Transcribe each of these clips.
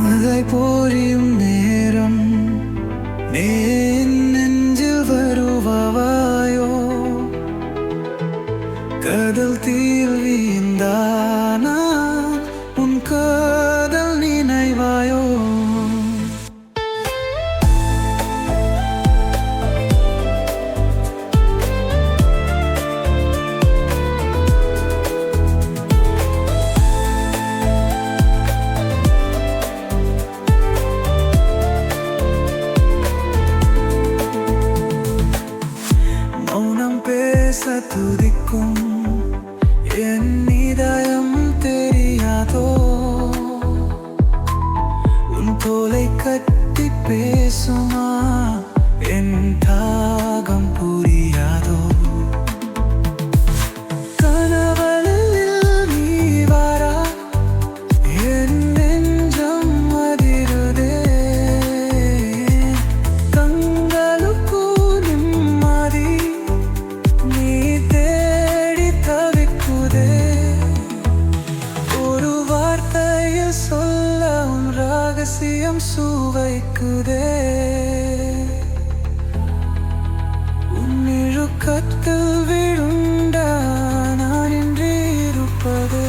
மழை பொழியும் நேரம் நீ நெஞ்சில் வருவாயோ, கடல் தீயில் வீழ்ந்தானா உன் காதல் நினைவாயோ. மௌனம் பேச துடிக்கும் என் இதயம் தெரியாதோ, உன் தோலை கட்டி பேசுமா என் தாகம் புரியாதோ. கனவலில் நீ வாரா என் நெஞ்சம் அதிருதே, கண்களுக்கு நிம்மதி நீ தேடி தவிக்குதே. ஒரு வார்த்தையில் சொல்ல உன் ரகசியம் சுவைக்குதே. உன் இழுக்கத்தில் விழுந்த நான் இன்றி இருப்பதே.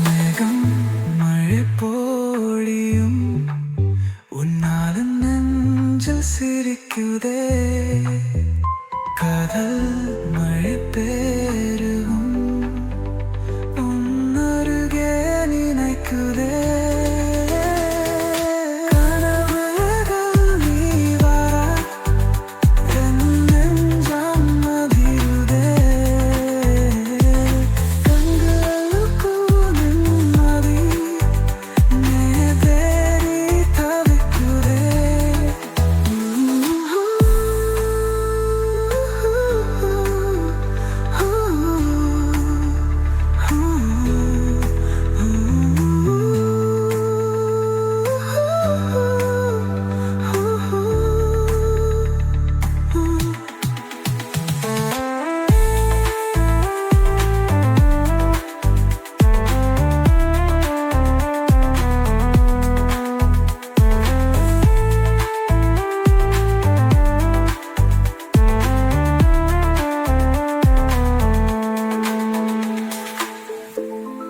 மேகம் மழை பொழியும் உன்னால் நெஞ்சில் சிரிக்குதே, காதல் மழை பெருகும் உன் அருகே நினைக்குதே. கனவுகள் நீ வாரா என் நெஞ்சம் அதிருதே, கண்களுக்கு நிம்மதி நீ தேடி தவிக்குதே.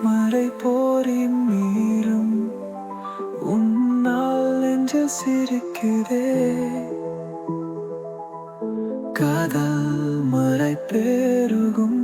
மழை பொழியும் நீரும் உன்னால் நெஞ்சில் சிரிக்குதே, காதல் மழை பெருகும்